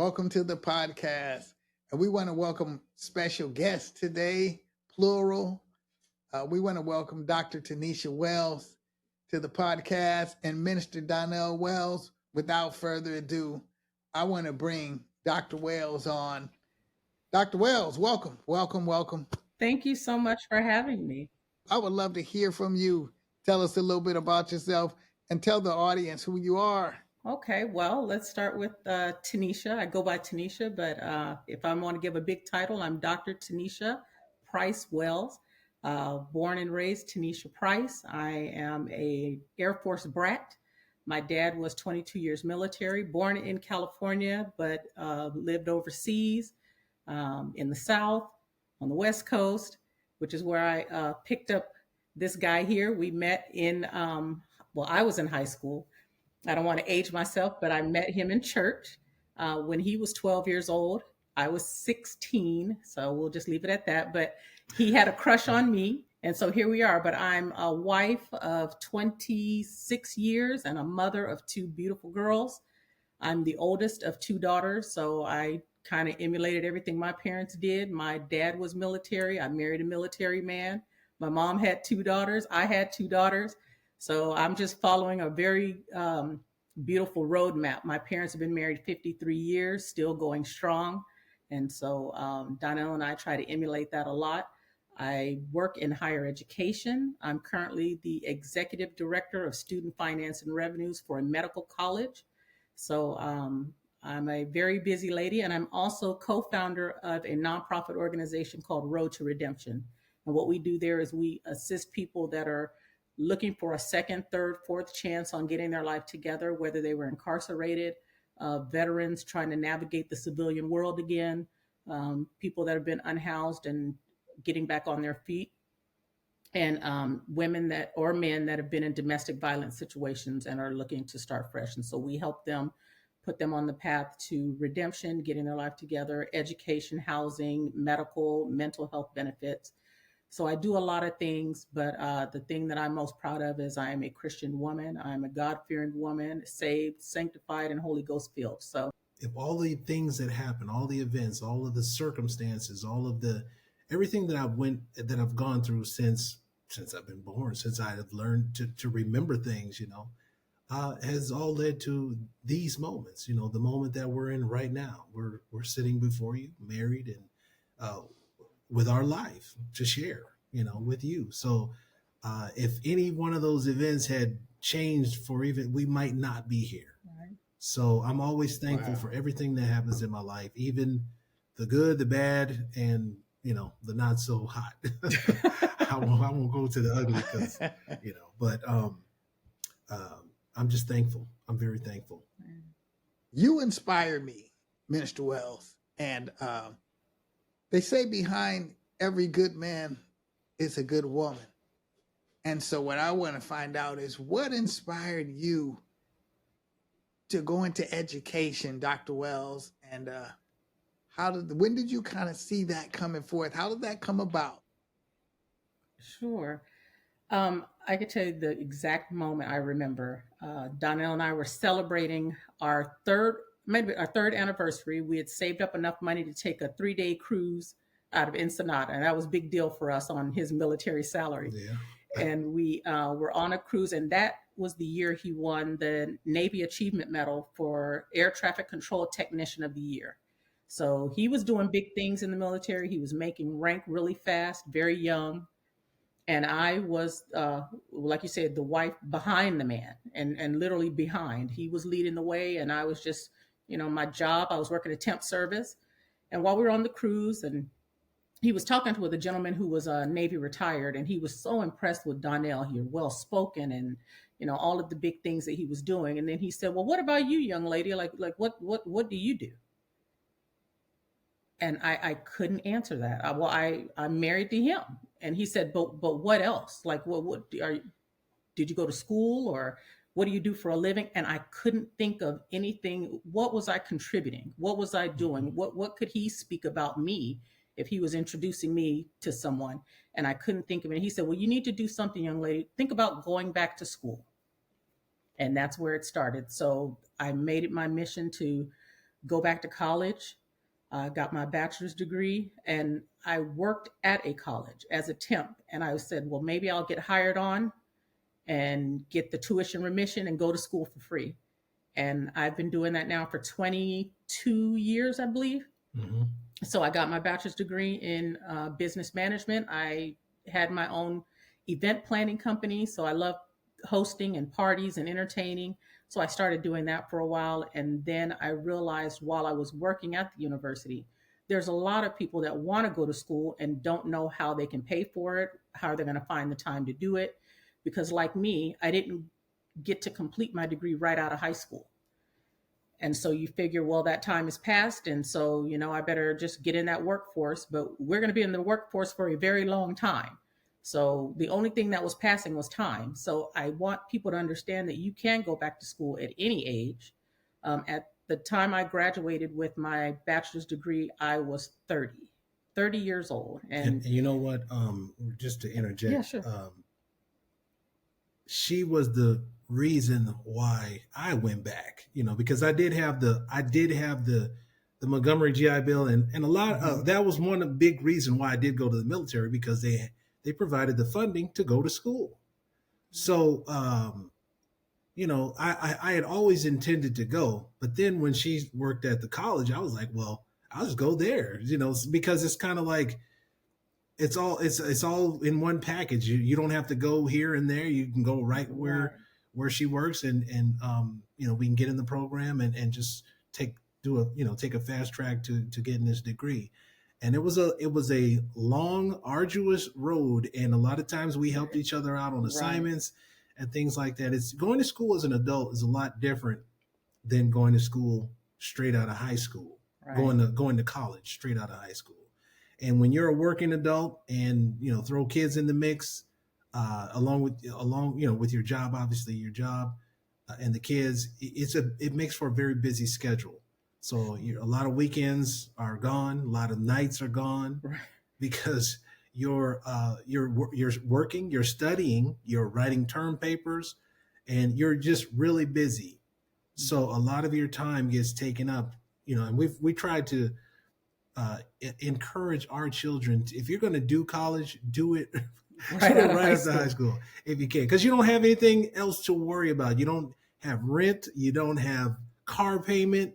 Welcome to the podcast. And we want to welcome special guests today, plural. We want to welcome Dr. Tanisha Wells to the podcast and Minister Donnell Wells. Without further ado, I want to bring Dr. Wells on. Dr. Wells, welcome, welcome, welcome. Thank you so much for having me. I would love to hear from you. Tell us a little bit about yourself and tell the audience who you are. Okay, well, let's start with Tanisha. I go by Tanisha, but if I want to give a big title, I'm Dr. Tanisha Price Wells. Born and raised Tanisha Price. I am a Air Force brat. My dad was 22 years military, born in California, but lived overseas in the South, on the West Coast, which is where I picked up this guy here. We met in, I was in high school. I don't want to age myself, but I met him in church when he was 12 years old. I was 16, so we'll just leave it at that. But he had a crush on me, and so here we are. But I'm a wife of 26 years and a mother of two beautiful girls. I'm the oldest of two daughters, so I kind of emulated everything my parents did. My dad was military. I married a military man. My mom had two daughters. I had two daughters. So I'm just following a very beautiful roadmap. My parents have been married 53 years, still going strong. And so Donnell and I try to emulate that a lot. I work in higher education. I'm currently the executive director of student finance and revenues for a medical college. So I'm a very busy lady, and I'm also co-founder of a nonprofit organization called Road to Redemption. And what we do there is we assist people that are looking for a second, third, fourth chance on getting their life together, whether they were incarcerated, veterans trying to navigate the civilian world again, people that have been unhoused and getting back on their feet, and women that or men that have been in domestic violence situations and are looking to start fresh. And so we help them, put them on the path to redemption, getting their life together, education, housing, medical, mental health benefits. So I do a lot of things, but the thing that I'm most proud of is I am a Christian woman. I'm a God-fearing woman, saved, sanctified, and Holy Ghost filled. So if all the things that happen, all the events, all of the circumstances, all of the everything that I've gone through since I've been born, since I have learned to remember things, has all led to these moments. The moment that we're in right now, we're sitting before you, married, and with our life to share, with you. So if any one of those events had changed we might not be here. right. So I'm always thankful for everything that happens in my life, even the good, the bad, and, the not so hot. I won't go to the ugly because, but I'm just thankful. I'm very thankful. You inspire me, Minister Wells. And they say behind every good man is a good woman. And so what I want to find out is what inspired you to go into education, Dr. Wells, and when did you kind of see that coming forth? How did that come about? Sure. I could tell you the exact moment I remember. Donnell and I were celebrating our third anniversary. We had saved up enough money to take a 3-day cruise out of Ensenada, and that was a big deal for us on his military salary. Yeah. And we were on a cruise, and that was the year he won the Navy Achievement Medal for Air Traffic Control Technician of the Year. So he was doing big things in the military. He was making rank really fast, very young. And I was, like you said, the wife behind the man and literally behind. He was leading the way, and I was just, my job. I was working a temp service. And while we were on the cruise, and he was talking with a gentleman who was Navy retired, and he was so impressed with Donnell. He was well-spoken and, all of the big things that he was doing. And then he said, well, what about you, young lady? Like what do you do? And I couldn't answer that. I'm married to him. And he said, but what else? Like, did you go to school, or what do you do for a living? And I couldn't think of anything. What was I contributing? What was I doing? What could he speak about me if he was introducing me to someone? And I couldn't think of it. He said, well, you need to do something, young lady. Think about going back to school. And that's where it started. So I made it my mission to go back to college. Got my bachelor's degree, and I worked at a college as a temp. And I said, well, maybe I'll get hired on and get the tuition remission and go to school for free. And I've been doing that now for 22 years, I believe. Mm-hmm. So I got my bachelor's degree in business management. I had my own event planning company, so I love hosting and parties and entertaining. So I started doing that for a while, and then I realized while I was working at the university, there's a lot of people that want to go to school and don't know how they can pay for it, how they're going to find the time to do it. Because like me, I didn't get to complete my degree right out of high school. And so you figure, well, that time has passed. And so, I better just get in that workforce. But we're going to be in the workforce for a very long time. So the only thing that was passing was time. So I want people to understand that you can go back to school at any age. At the time I graduated with my bachelor's degree, I was 30 years old. And you know what? Just to interject, yeah, sure. She was the reason why I went back, because I did have the Montgomery GI Bill, and a lot of that was one of the big reason why I did go to the military, because they provided the funding to go to school. So, I had always intended to go, but then when she worked at the college, I was like, well, I'll just go there, because it's kind of like, it's all in one package. You don't have to go here and there. You can go right where she works, and we can get in the program and just take a fast track to getting this degree. And it was a long, arduous road, and a lot of times we helped each other out on assignments and things like that. It's going to school as an adult is a lot different than going to school straight out of high school. Going to college straight out of high school. And when you're a working adult and throw kids in the mix, along with your job, obviously your job and the kids, it makes for a very busy schedule. So a lot of weekends are gone, a lot of nights are gone, because you're working, you're studying, you're writing term papers, and you're just really busy. So a lot of your time gets taken up, and we tried to encourage our children if you're going to do college, do it right after high school if you can, because you don't have anything else to worry about. You don't have rent, you don't have car payment,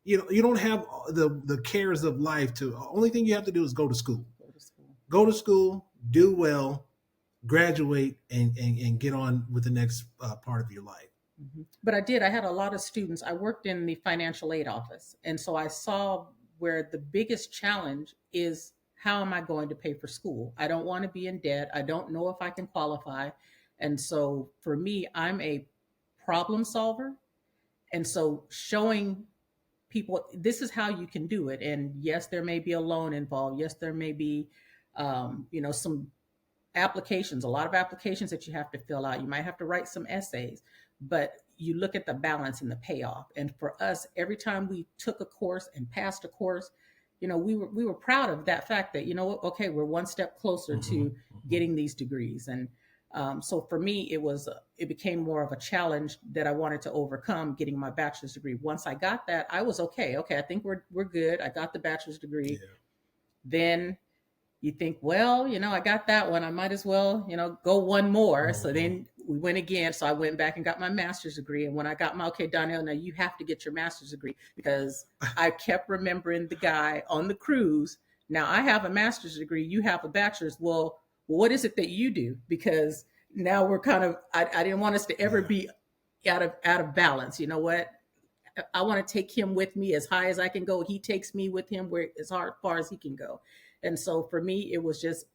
you don't have the cares of life. Only thing you have to do is go to school, do well, graduate, and get on with the next part of your life. Mm-hmm. But I had a lot of students. I worked in the financial aid office, and so I saw where the biggest challenge is, how am I going to pay for school? I don't want to be in debt. I don't know if I can qualify. And so for me, I'm a problem solver. And so showing people, this is how you can do it. And yes, there may be a loan involved. Yes, there may be, some applications, a lot of applications that you have to fill out. You might have to write some essays, but you look at the balance and the payoff. And for us, every time we took a course and passed a course, we were proud of that fact that, okay, we're one step closer to getting these degrees. And so for me, it became more of a challenge that I wanted to overcome, getting my bachelor's degree. Once I got that, I was okay. I think we're good. I got the bachelor's degree. Yeah. Then you think, well, I got that one. I might as well, go one more. Mm-hmm. So then we went again. So I went back and got my master's degree. And when I got okay, Donnell, now you have to get your master's degree, because I kept remembering the guy on the cruise. Now I have a master's degree. You have a bachelor's. Well, what is it that you do? Because now we're kind of, I didn't want us to ever be out of balance. You know what? I want to take him with me as high as I can go. He takes me with him as far as he can go. And so for me, it was just,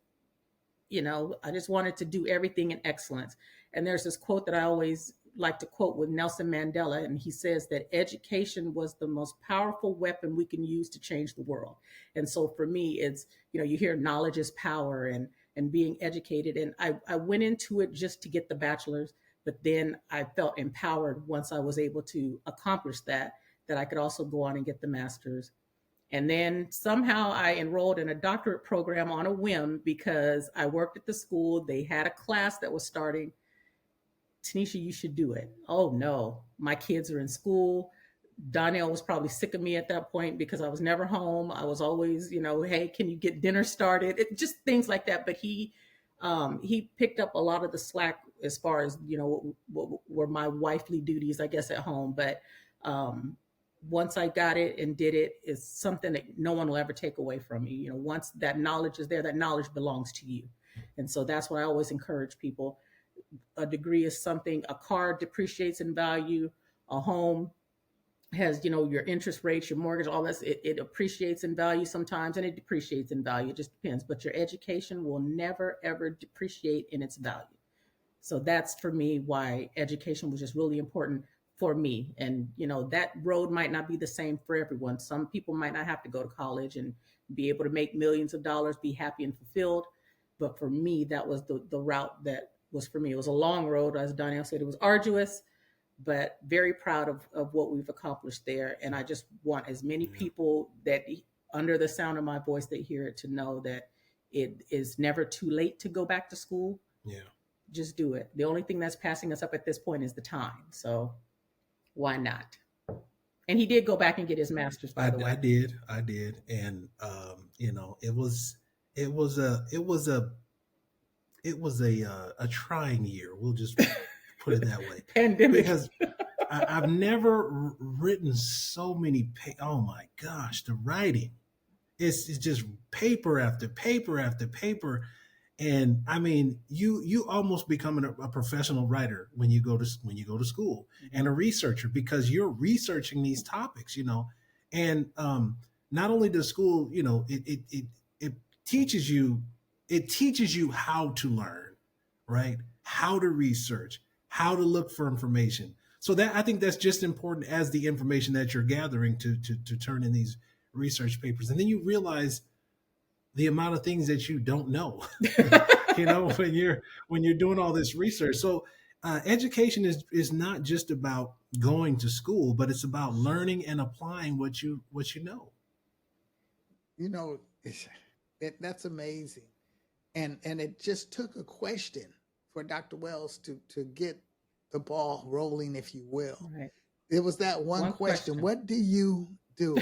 I just wanted to do everything in excellence. And there's this quote that I always like to quote with Nelson Mandela. And he says that education was the most powerful weapon we can use to change the world. And so for me, it's, you hear knowledge is power and being educated. And I went into it just to get the bachelor's, but then I felt empowered once I was able to accomplish that I could also go on and get the master's. And then somehow I enrolled in a doctorate program on a whim, because I worked at the school. They had a class that was starting. Tanisha, you should do it. Oh no, my kids are in school. Donnell was probably sick of me at that point because I was never home. I was always, hey, can you get dinner started? Just things like that. But he picked up a lot of the slack as far as what were my wifely duties, I guess, at home. But once I got it and did it, is something that no one will ever take away from you. Once that knowledge is there, that knowledge belongs to you. And so that's what I always encourage people. A degree is something, a car depreciates in value, a home has, your interest rates, your mortgage, all that. It appreciates in value sometimes and it depreciates in value. It just depends. But your education will never, ever depreciate in its value. So that's for me why education was just really important for me. And, that road might not be the same for everyone. Some people might not have to go to college and be able to make millions of dollars, be happy and fulfilled. But for me, that was the route that was for me. It was a long road. As Donnell said, it was arduous, but very proud of what we've accomplished there. And I just want as many people that under the sound of my voice that hear it to know that it is never too late to go back to school. Yeah. Just do it. The only thing that's passing us up at this point is the time. So why not? And he did go back and get his master's, by the way. I did. And, it was a trying year. We'll just put it that way. Pandemic. Because I've never written so many. Oh my gosh, the writing, it's just paper after paper after paper, and I mean, you almost become a professional writer when you go to school and a researcher, because you're researching these topics, and not only does school, it teaches you how to learn, right? How to research, how to look for information. So that, I think that's just important as the information that you're gathering to turn in these research papers. And then you realize the amount of things that you don't know, when you're doing all this research. So education is not just about going to school, but it's about learning and applying what you know. That's amazing. And it just took a question for Dr. Wells to get the ball rolling, if you will. Right. It was that one question. What do you do?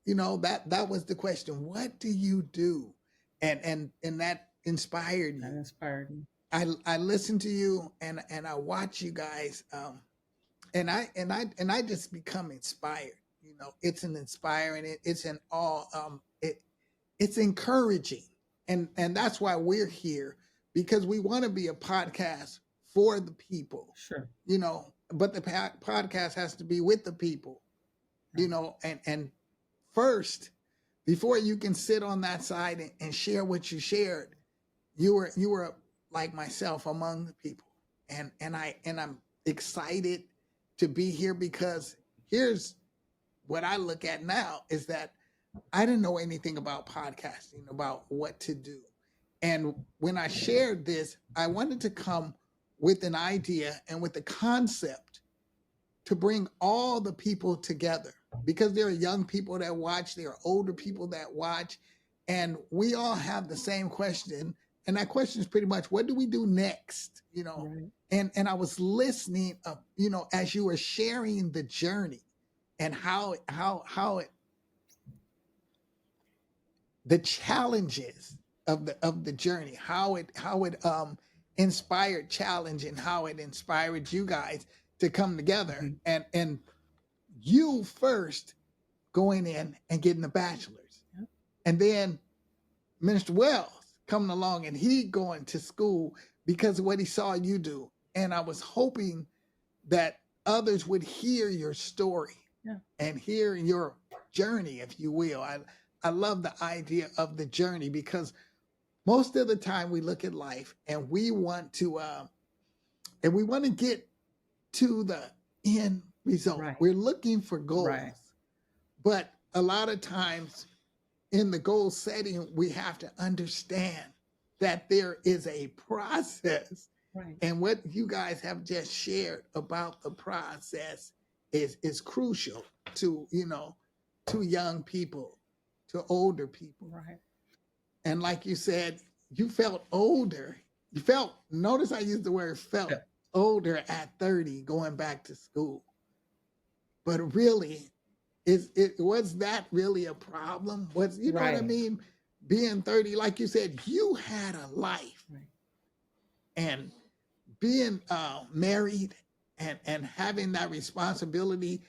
That was the question. What do you do? And that inspired you. That inspired me. I listen to you and I watch you guys, and I just become inspired. It's an inspiring. It's an all. It's encouraging, and that's why we're here, because we want to be a podcast for the people. Sure. But the podcast has to be with the people. And first, before you can sit on that side and share what you shared, you were like myself among the people, and I'm excited to be here, because here's what I look at now is that I didn't know anything about podcasting, about what to do. And when I shared this, I wanted to come with an idea and with a concept to bring all the people together, because there are young people that watch, there are older people that watch, and we all have the same question. And that question is pretty much, what do we do next? Right. And I was listening, as you were sharing the journey and how it, the challenges of the journey, how it inspired challenge, and how it inspired you guys to come together. Mm-hmm. And you first going in and getting a bachelor's. Yep. And then Minister Wells coming along and he going to school because of what he saw you do. And I was hoping that others would hear your story. Yeah. And hear your journey, if you will. I love the idea of the journey, because most of the time we look at life and we want to get to the end result. Right. We're looking for goals. Right. But a lot of times in the goal setting, we have to understand that there is a process. Right. And what you guys have just shared about the process is crucial to young people, to older people. Right. And like you said, you felt older. Notice I used the word felt, older at 30 going back to school. but really, was that really a problem? Was, you know what I Right. mean? Being 30, like you said, you had a life, Right. and being married and having that responsibility.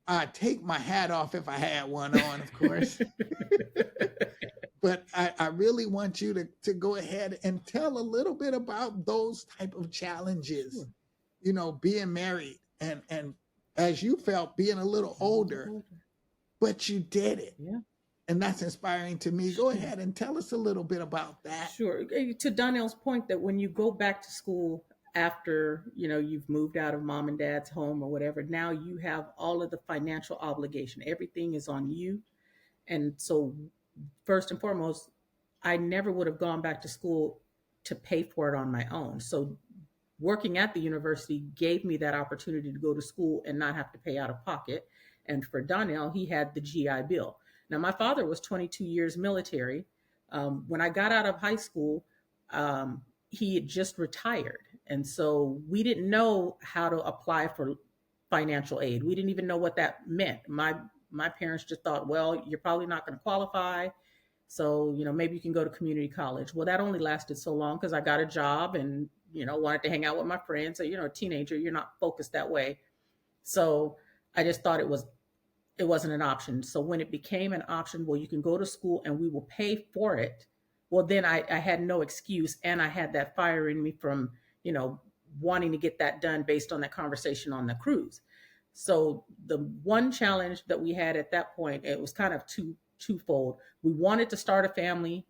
I take my hat off if I had one on, of course. But I really want you to go ahead and tell a little bit about those type of challenges, Sure. you know, being married and as you felt being a little older, but you did it. Yeah. And that's inspiring to me. Go ahead and tell us a little bit about that. Sure. To Donnell's point, that when you go back to school after, you've moved out of mom and dad's home or whatever, now you have all of the financial obligation. Everything is on you. And so, first and foremost, I never would have gone back to school to pay for it on my own. So, working at the university gave me that opportunity to go to school and not have to pay out of pocket. And for Donnell, he had the GI Bill. Now, my father was 22 years military. When I got out of high school, he had just retired. And so we didn't know how to apply for financial aid. We didn't even know what that meant. My parents just thought, well, you're probably not going to qualify. So, maybe you can go to community college. Well, that only lasted so long because I got a job and, wanted to hang out with my friends. So, a teenager, you're not focused that way. So I just thought it wasn't an option. So when it became an option, well, you can go to school and we will pay for it. Well, then I had no excuse. And I had that fire in me from, wanting to get that done based on that conversation on the cruise. So the one challenge that we had at that point, it was kind of twofold. We wanted to start a family,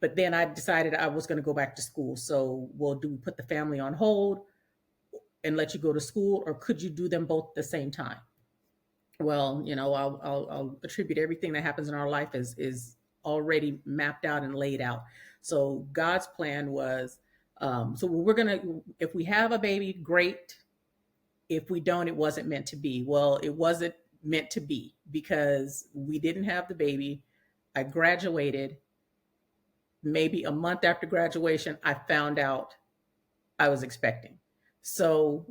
but then I decided I was going to go back to school. So, well, do we put the family on hold and let you go to school, or could you do them both at the same time? Well, I'll attribute everything that happens in our life is already mapped out and laid out. So God's plan was, if we have a baby, great. If we don't, it wasn't meant to be. Well, it wasn't meant to be because we didn't have the baby. I graduated. Maybe a month after graduation, I found out I was expecting. So,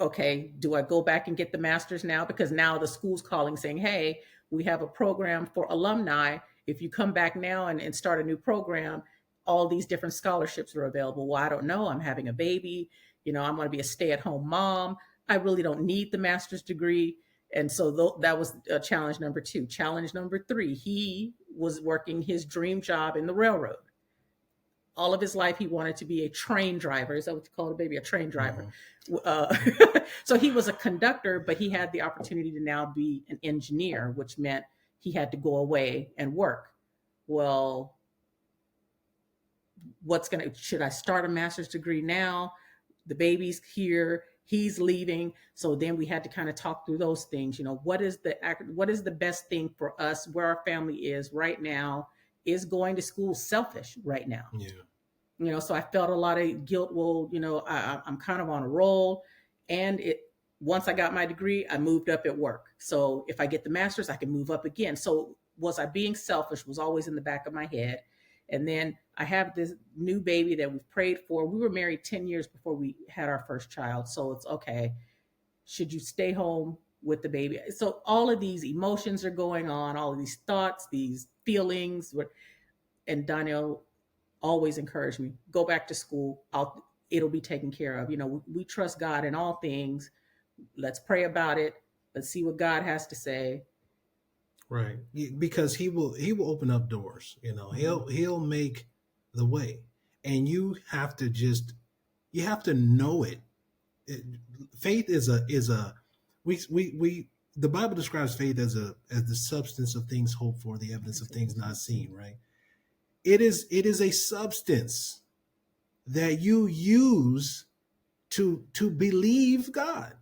okay, do I go back and get the master's now? Because now the school's calling saying, hey, we have a program for alumni. If you come back now and start a new program, all these different scholarships are available. Well, I don't know. I'm having a baby. I'm going to be a stay-at-home mom. I really don't need the master's degree. And so that was challenge number 2. Challenge number 3, he was working his dream job in the railroad. All of his life, he wanted to be a train driver. Is that what you call it, baby? A train driver. Mm-hmm. So he was a conductor, but he had the opportunity to now be an engineer, which meant he had to go away and work. Well, should I start a master's degree now? The baby's here, he's leaving. So then we had to kind of talk through those things. What is the best thing for us, where our family is right now? Is going to school selfish right now? Yeah. So I felt a lot of guilt. Well, I'm kind of on a roll, and once I got my degree, I moved up at work. So if I get the master's, I can move up again. So was I being selfish? Was always in the back of my head. And then I have this new baby that we've prayed for. We were married 10 years before we had our first child. So it's okay. Should you stay home with the baby? So all of these emotions are going on, all of these thoughts, these feelings. And Donnell always encouraged me, go back to school. It'll be taken care of. We trust God in all things. Let's pray about it. Let's see what God has to say. Right. Because he will open up doors, he'll make the way, and you have to know it. Faith is the Bible describes faith as the substance of things hoped for, the evidence of things not seen, right? It is a substance that you use to believe God.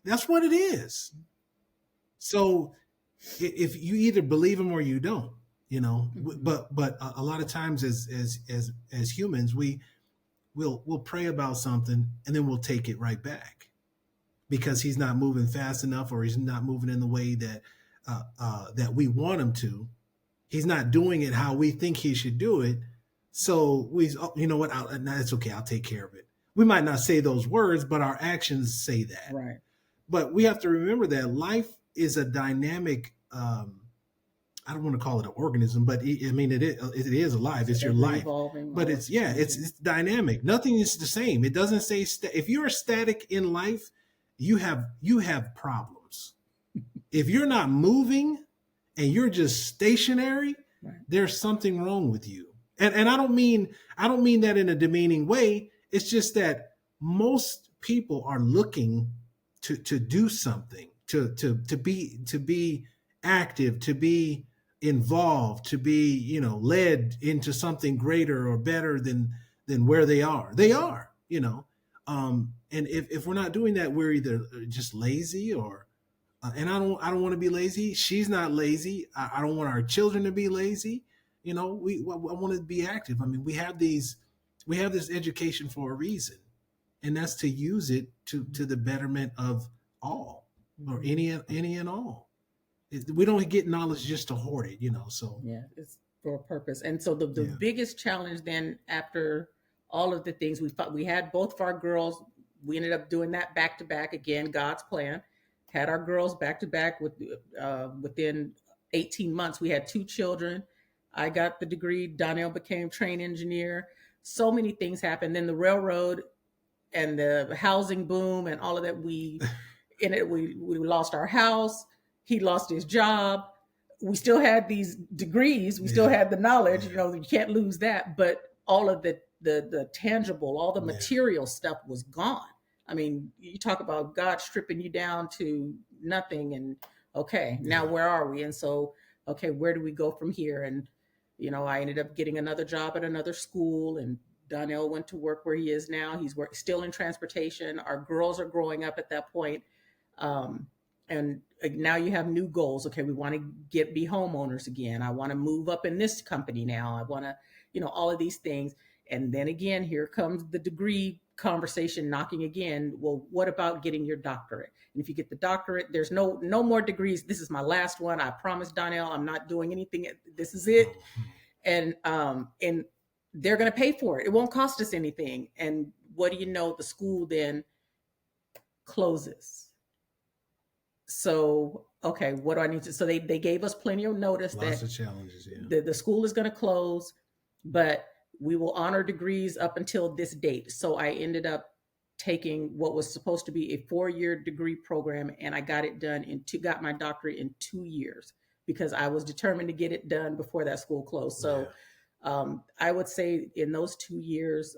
That's what it is. So if you either believe him or you don't, but a lot of times as humans, we'll pray about something and then we'll take it right back because he's not moving fast enough, or he's not moving in the way that we want him to. He's not doing it how we think he should do it. So it's okay. I'll take care of it. We might not say those words, but our actions say that. Right. But we have to remember that life is a dynamic. I don't want to call it an organism, but I mean it is alive. It's your life, Evolving, but always it's changing. dynamic. Nothing is the same. It doesn't say if you're static in life, you have problems. If you're not moving and you're just stationary, Right. there's something wrong with you. And I don't mean that in a demeaning way. It's just that most people are looking to do something, to be active, to be involved, to be, led into something greater or better than where they are. They are, and if we're not doing that, we're either just lazy or and I don't want to be lazy. She's not lazy. I don't want our children to be lazy. I want to be active. I mean, we have this education for a reason, and that's to use it to the betterment of all, or any and all. We don't get knowledge just to hoard it, So Yeah, it's for a purpose. And so the Yeah. biggest challenge then, after all of the things we had both of our girls, we ended up doing that back to back again, God's plan. Had our girls back to back within 18 months. We had 2 children. I got the degree. Donnell became train engineer. So many things happened. Then the railroad and the housing boom and all of that. We lost our house. He lost his job. We still had these degrees. We still Yeah. had the knowledge. Yeah. You can't lose that. But all of the tangible, all the Yeah. material stuff was gone. I mean, you talk about God stripping you down to nothing, and okay, now Yeah. where are we? And so, okay, where do we go from here? And I ended up getting another job at another school, and Donnell went to work where he is now. He's still in transportation. Our girls are growing up at that point. And now you have new goals. Okay, we want to be homeowners again. I want to move up in this company now. I want to, all of these things. And then again, here comes the degree conversation knocking again. Well, what about getting your doctorate? And if you get the doctorate, there's no more degrees. This is my last one. I promise, Donnell, I'm not doing anything. This is it. And they're going to pay for it. It won't cost us anything. And what do you know? The school then closes. So, okay, what do I need to? So they gave us plenty of notice Lots that of challenges. Yeah. the school is going to close, but we will honor degrees up until this date. So I ended up taking what was supposed to be a 4-year degree program, and I got it done got my doctorate in 2 years because I was determined to get it done before that school closed. So I would say in those 2 years,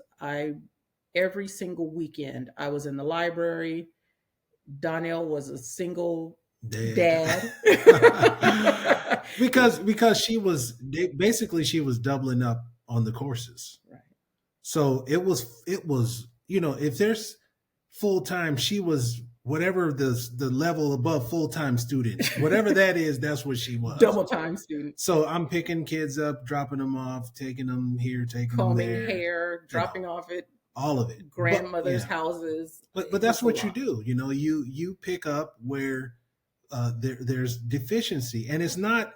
every single weekend I was in the library. Donnell was a single dad. because she was doubling up on the courses. Right. So it was if there's full time, she was whatever the level above full time student, whatever that is, that's what she was. Double time student. So I'm picking kids up, dropping them off, taking them here, taking combing them there, hair, dropping off at all of it, grandmother's houses. But that's what you do. You pick up where there's deficiency, and it's not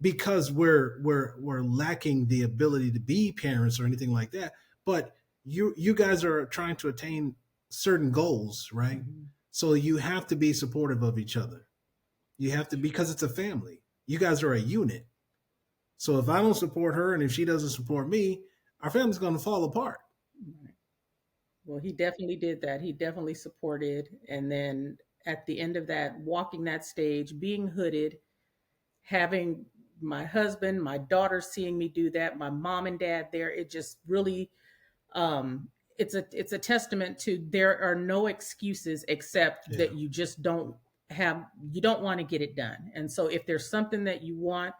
because we're lacking the ability to be parents or anything like that. But you guys are trying to attain certain goals, right? Mm-hmm. So you have to be supportive of each other. You have to, because it's a family. You guys are a unit. So if I don't support her and if she doesn't support me, our family's going to fall apart. Well, he definitely did that. He definitely supported. And then at the end of that, walking that stage, being hooded, having my husband, my daughter seeing me do that, my mom and dad there, it just really, it's a testament to there are no excuses except that you just don't want to get it done. And so if there's something that you want,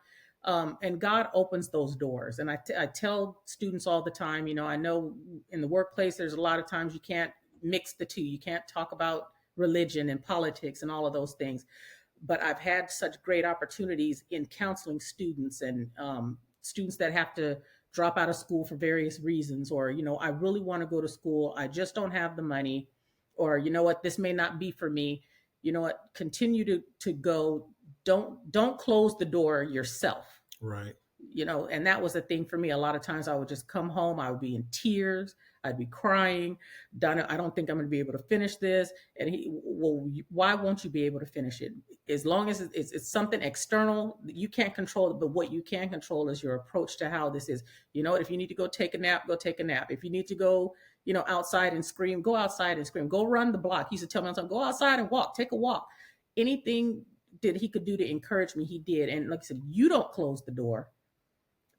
and God opens those doors. And I tell students all the time, I know in the workplace, there's a lot of times you can't mix the two. You can't talk about religion and politics and all of those things. But I've had such great opportunities in counseling students and students that have to drop out of school for various reasons, or, I really want to go to school. I just don't have the money, or, this may not be for me. Continue to go. Don't close the door yourself. Right. And that was the thing for me. A lot of times I would just come home. I would be in tears. I'd be crying. Donna, I don't think I'm going to be able to finish this. And well, why won't you be able to finish it? As long as it's something external, you can't control it. But what you can control is your approach to how this is. You know, if you need to go take a nap, go take a nap. If you need to go, outside and scream, go outside and scream. Go run the block. He used to tell me all the time, go outside and walk, take a walk. Anything that he could do to encourage me, he did. And like I said, you don't close the door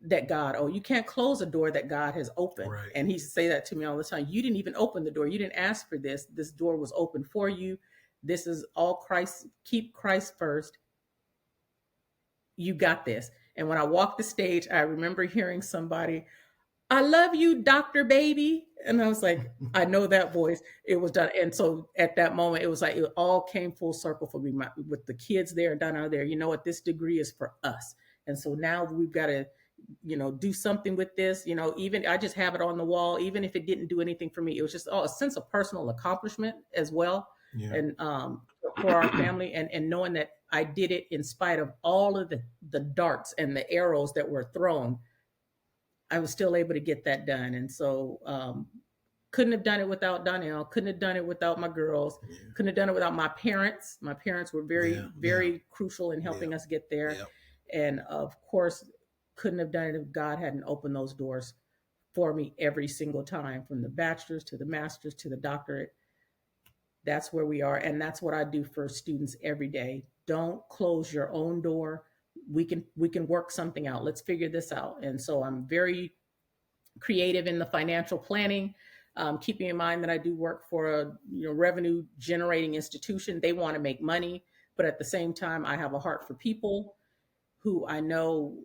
that you can't close a door that God has opened. Right. And he used to say that to me all the time. You didn't even open the door. You didn't ask for this. This door was open for you. This is all Christ. Keep Christ first. You got this. And when I walked the stage, I remember hearing somebody, I love you, Dr. Baby. And I was like, I know that voice. It was done. And so at that moment, it was like, it all came full circle for me with the kids there and Donna there. You know what? This degree is for us. And so now we've got to, do something with this. Even I just have it on the wall, even if it didn't do anything for me. It was just a sense of personal accomplishment as well. Yeah. And for our family and knowing that I did it in spite of all of the darts and the arrows that were thrown, I was still able to get that done. And so couldn't have done it without Donnell, couldn't have done it without my girls, couldn't have done it without my parents. My parents were very crucial in helping us get there. And of course, couldn't have done it if God hadn't opened those doors for me every single time, from the bachelor's to the master's to the doctorate. That's where we are. And that's what I do for students every day. Don't close your own door. We can work something out. Let's figure this out. And so I'm very creative in the financial planning, keeping in mind that I do work for a revenue generating institution. They want to make money, but at the same time, I have a heart for people who I know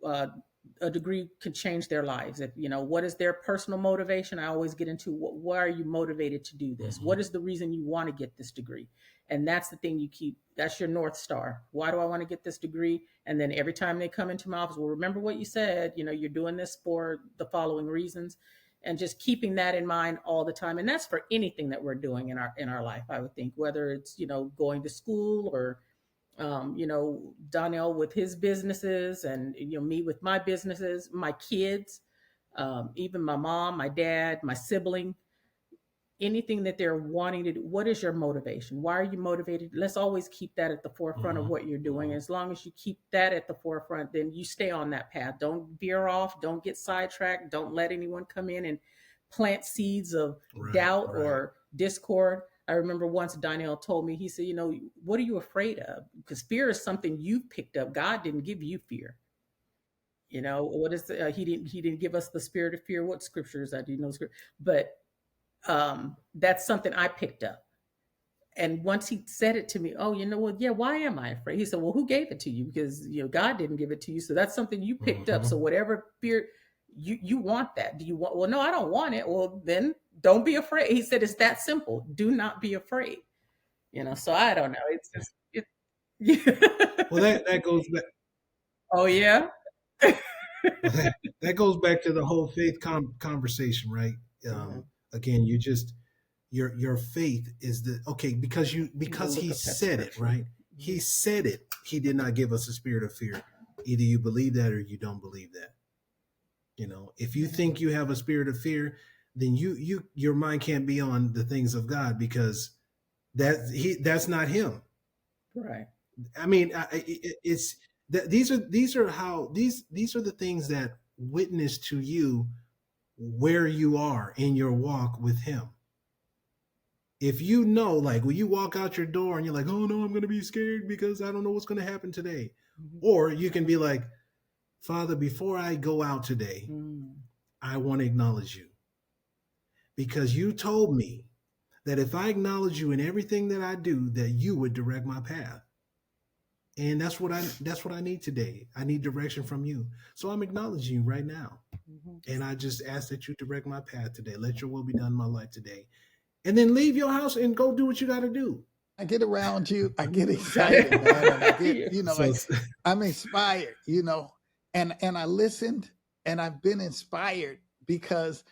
a degree could change their lives. If what is their personal motivation, I always get into why are you motivated to do this? Mm-hmm. What is the reason you want to get this degree? And that's the thing that's your North Star. Why do I want to get this degree? And then every time they come into my office, well, remember what you said, you're doing this for the following reasons, and just keeping that in mind all the time. And that's for anything that we're doing in our life, I would think, whether it's, going to school or, Donnell with his businesses and, me with my businesses, my kids, even my mom, my dad, my sibling, anything that they're wanting to do. What is your motivation? Why are you motivated? Let's always keep that at the forefront of what you're doing. As long as you keep that at the forefront, then you stay on that path. Don't veer off. Don't get sidetracked. Don't let anyone come in and plant seeds of doubt or discord. I remember once Donnell told me, he said, what are you afraid of? Because fear is something you've picked up. God didn't give you fear. What is he didn't give us the spirit of fear. What scripture is that? Do you know scripture? But that's something I picked up. And once he said it to me, why am I afraid? He said, well, who gave it to you? Because, God didn't give it to you. So that's something you picked up. So whatever fear, you want that. Do you want, well, no, I don't want it. Well, then don't be afraid. He said, it's that simple. Do not be afraid. So I don't know. It's just, Well, that goes back. Oh, yeah. that goes back to the whole faith conversation, right? Again, your faith is because he said it, right? He said it. He did not give us a spirit of fear. Either you believe that or you don't believe that. If you think you have a spirit of fear, then your mind can't be on the things of God, because that's not him. Right. I mean, it's that these are the things that witness to you where you are in your walk with him. If like when you walk out your door and you're like, oh no, I'm going to be scared because I don't know what's going to happen today. Mm-hmm. Or you can be like, Father, before I go out today, I want to acknowledge you, because you told me that if I acknowledge you in everything that I do, that you would direct my path. And that's what I need today. I need direction from you. So I'm acknowledging you right now. Mm-hmm. And I just ask that you direct my path today. Let your will be done in my life today. And then leave your house and go do what you got to do. I get around you. I get excited, man. And I get, I'm inspired, and I listened and I've been inspired, because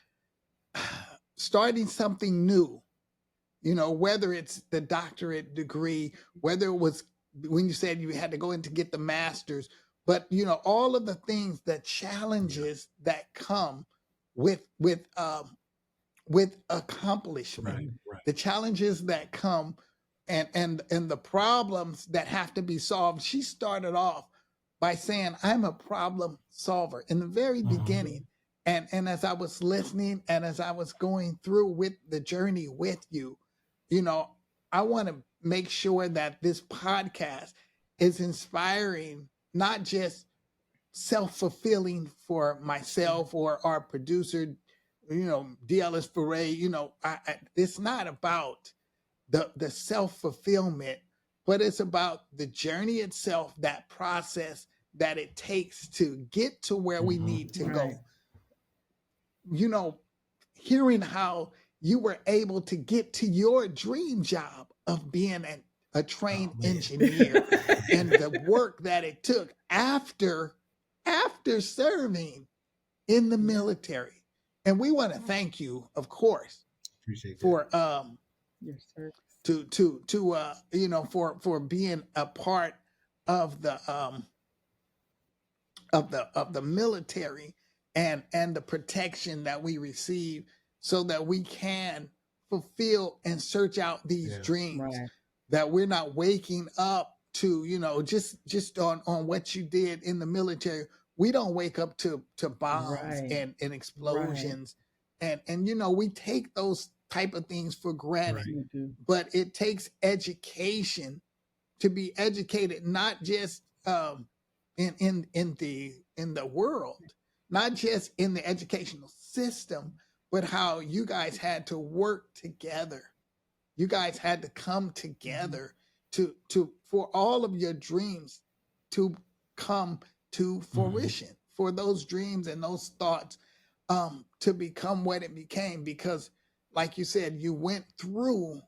starting something new, whether it's the doctorate degree, whether it was when you said you had to go in to get the master's, but all of the things, the challenges that come with with accomplishment. Right, right. The challenges that come and the problems that have to be solved. She started off by saying, I'm a problem solver in the very beginning. And as I was listening and as I was going through with the journey with you, I want to make sure that this podcast is inspiring, not just self-fulfilling for myself or our producer, DLS Foray. It's not about the self-fulfillment, but it's about the journey itself, that process that it takes to get to where we need to go. Hearing how you were able to get to your dream job of being a trained engineer and the work that it took after serving in the military. And we want to thank you, of course, Appreciate that. for Your service. for being a part of the military and the protection that we receive, so that we can fulfill and search out these dreams. Right. That we're not waking up to just on what you did in the military. We don't wake up to bombs and explosions, and we take those type of things for granted. Right. But it takes education to be educated, not just in the world, not just in the educational system, but how you guys had to work together. You guys had to come together for all of your dreams to come to fruition, for those dreams and those thoughts to become what it became. Because, like you said, you went through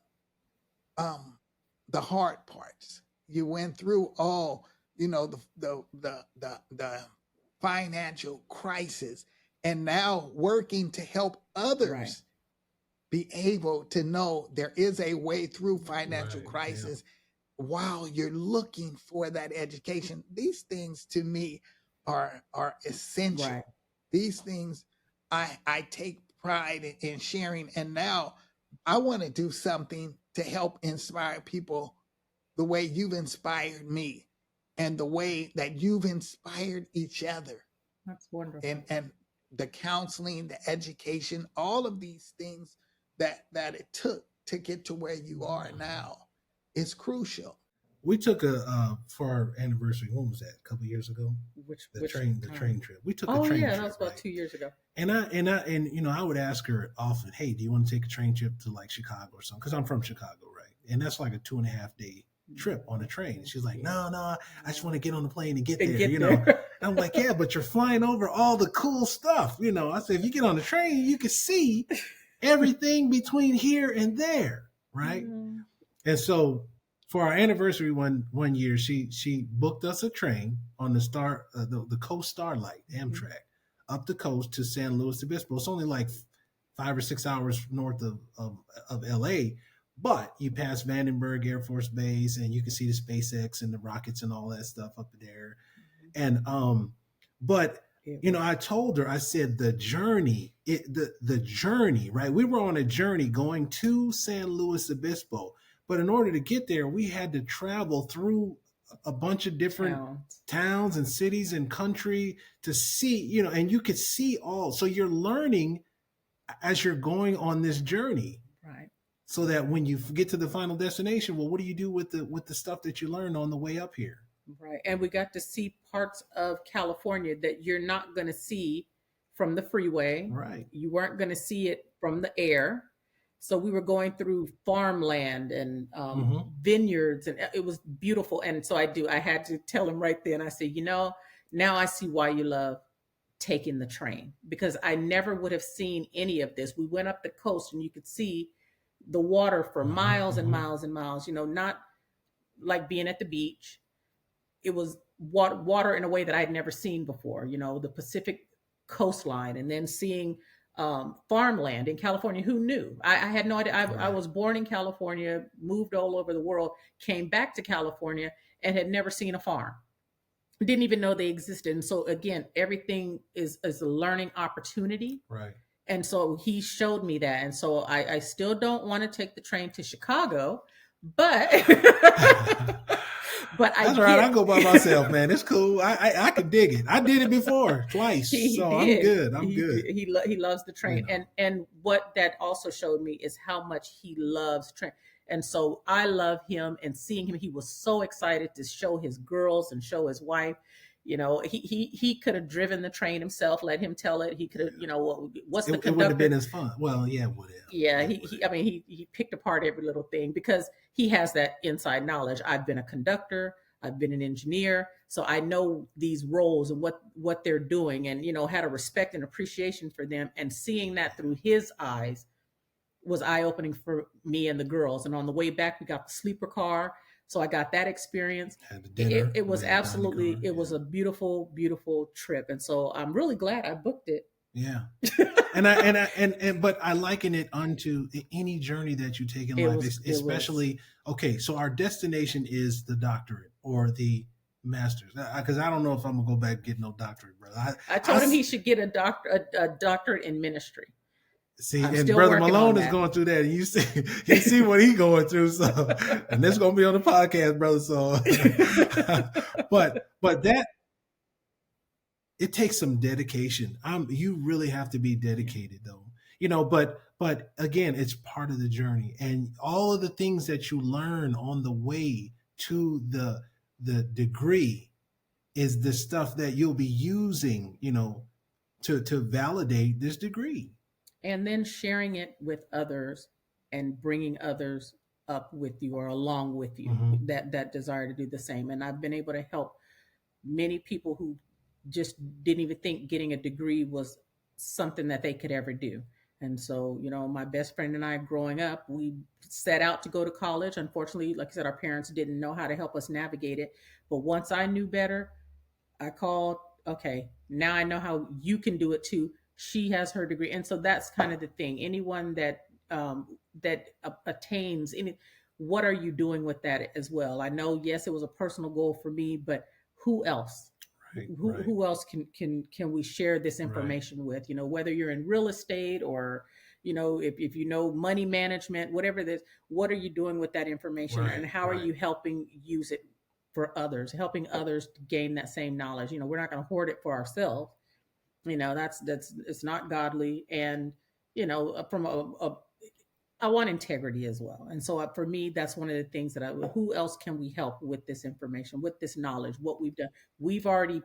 the hard parts. You went through all, the financial crisis, and now working to help others be able to know there is a way through financial crisis while you're looking for that education. These things to me are essential. Right. These things I take pride in sharing. And now I want to do something to help inspire people the way you've inspired me and the way that you've inspired each other. That's wonderful. And the counseling, the education, all of these things that it took to get to where you are now is crucial. We took for our anniversary. When was that? A couple of years ago. The train trip. We took a train trip. That was about 2 years ago. And I would ask her often, hey, do you want to take a train trip to like Chicago or something? Because I'm from Chicago, right? And that's like a 2.5 day trip on a train. And she's like, no, I just want to get on the plane and get there. And I'm like, yeah, but you're flying over all the cool stuff. I said, if you get on the train, you can see everything between here and there, right? And so for our anniversary one year, she booked us a train on the Coast Starlight Amtrak up the coast to San Luis Obispo. It's only like 5 or 6 hours north of LA, but you pass Vandenberg Air Force Base and you can see the SpaceX and the rockets and all that stuff up there. And but I told her, I said the journey, right? We were on a journey going to San Luis Obispo, but in order to get there, we had to travel through a bunch of different towns and cities and country to see, and you could see all. So you're learning as you're going on this journey, right? So that when you get to the final destination, well, what do you do with the stuff that you learned on the way up here? Right. And we got to see parts of California that you're not going to see from the freeway. Right. You weren't going to see it from the air. So we were going through farmland and vineyards, and it was beautiful. And so I had to tell him right then, I said, now I see why you love taking the train, because I never would have seen any of this. We went up the coast and you could see the water for miles and miles and miles, not like being at the beach. It was water in a way that I'd never seen before, the Pacific coastline, and then seeing farmland in California. Who knew? I had no idea. I was born in California, moved all over the world, came back to California, and had never seen a farm. Didn't even know they existed. And so again, everything is a learning opportunity. Right. And so he showed me that. And so I still don't want to take the train to Chicago, but but I That's right. I get go by myself, man. It's cool. I could dig it. I did it before twice, he so I'm did. good. I'm good. He loves the You train, know. and what that also showed me is how much he loves train. And so I love him, and seeing him, he was so excited to show his girls and show his wife. You know, he could have driven the train himself. Let him tell it. He could have, you know, what's the It wouldn't have been conductor? as fun. Well, yeah, it would have. Yeah, It he, would he I mean he picked apart every little thing because he has that inside knowledge. I've been a conductor, I've been an engineer, so I know these roles and what they're doing, and you know, had a respect and appreciation for them, and seeing that through his eyes was eye-opening for me and the girls. And on the way back we got the sleeper car, so I got that experience. have the it, dinner. it was laid down the absolutely, car, it was yeah. a beautiful trip, and so I'm really glad I booked it. Yeah. But I liken it unto any journey that you take in It life, was it was especially okay. So our destination is the doctorate or the master's, because I don't know if I'm gonna go back and get no doctorate, brother. I told him he should get a doctorate in ministry. See, I'm and still Brother working on Malone is that. going through that, and you see what he's going through. So, and this is gonna be on the podcast, brother. So, but that it takes some dedication. You really have to be dedicated, though. You know, but again, it's part of the journey, and all of the things that you learn on the way to the degree is the stuff that you'll be using, you know, to validate this degree. And then sharing it with others and bringing others up with you or along with you, Mhm. that desire to do the same. And I've been able to help many people who just didn't even think getting a degree was something that they could ever do. And so, you know, my best friend and I growing up, we set out to go to college. Unfortunately, like I said, our parents didn't know how to help us navigate it. But once I knew better, I called, okay, now I know how you can do it too. She has her degree. And so that's kind of the thing. Anyone that attains any, what are you doing with that as well? I know, yes, it was a personal goal for me, but who else? Right. Who else can we share this Right. information with? You know, whether you're in real estate or, you know, if you know money management, whatever this, what are you doing with that information, and how are Right. you helping use it for others, helping others to gain that same knowledge? You know, we're not going to hoard it for ourselves. You know, that's it's not godly. And you know, from a I want integrity as well. And so for me, that's one of the things that who else can we help with this information, with this knowledge, what we've done? We've already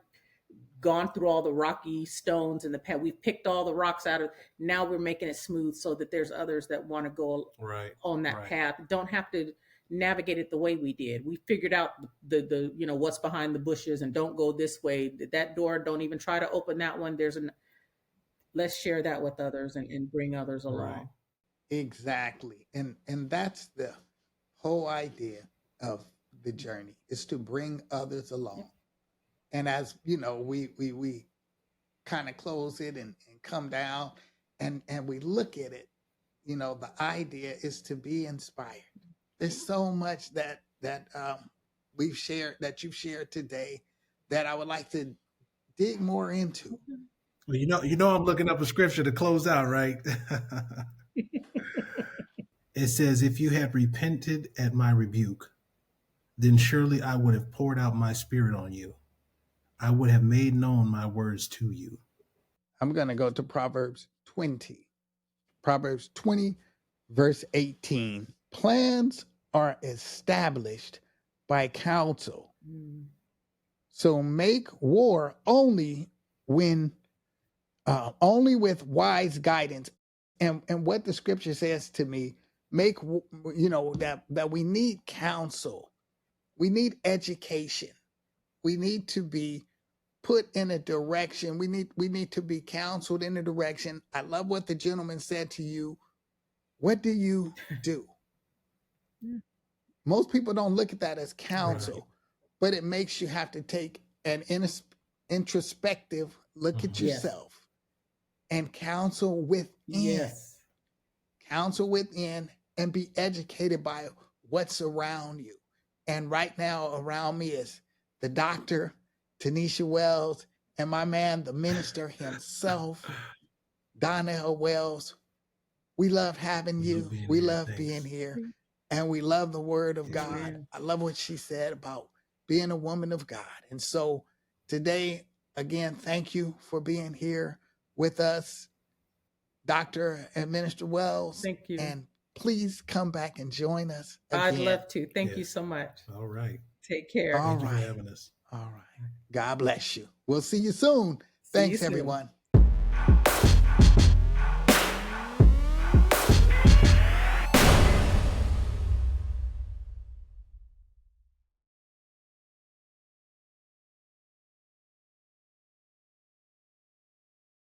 gone through all the rocky stones in the past. We've picked all the rocks out of, now we're making it smooth so that there's others that want to go Right. on that Right. path, don't have to navigate it the way we did. We figured out the you know, what's behind the bushes, and don't go this way. That door, don't even try to open that one. Let's share that with others and bring others Right. along. Exactly. And that's the whole idea of the journey, is to bring others along. And as you know, we kind of close it and come down and we look at it, you know, the idea is to be inspired. There's so much that we've shared, that you've shared today, that I would like to dig more into. Well, you know, I'm looking up a scripture to close out, right? It says, "If you had repented at my rebuke, then surely I would have poured out my spirit on you. I would have made known my words to you." I'm going to go to Proverbs 20. Proverbs 20, verse 18. Plans are established by counsel. So make war only with wise guidance. And what the scripture says to me, you know, that we need counsel. We need education. We need to be put in a direction. We need to be counseled in a direction. I love what the gentleman said to you. What do you do? Most people don't look at that as counsel, Right. but it makes you have to take an introspective look at Yes. yourself and counsel within. Yes. Counsel within and be educated by what's around you. And right now around me is the doctor, Tanisha Wells, and my man, the minister himself, Donnell Wells, we love having You you. being We here. love Thanks. being here. And we love the word of God. Amen. I love what she said about being a woman of God. And so today, again, thank you for being here with us, Dr. and Minister Wells. Thank you. And please come back and join us again. I'd love to. Thank you Yes. so much. All right. Take care. All Thank you for right. having us. All right. God bless you. We'll see you soon. See you Thanks, soon. everyone.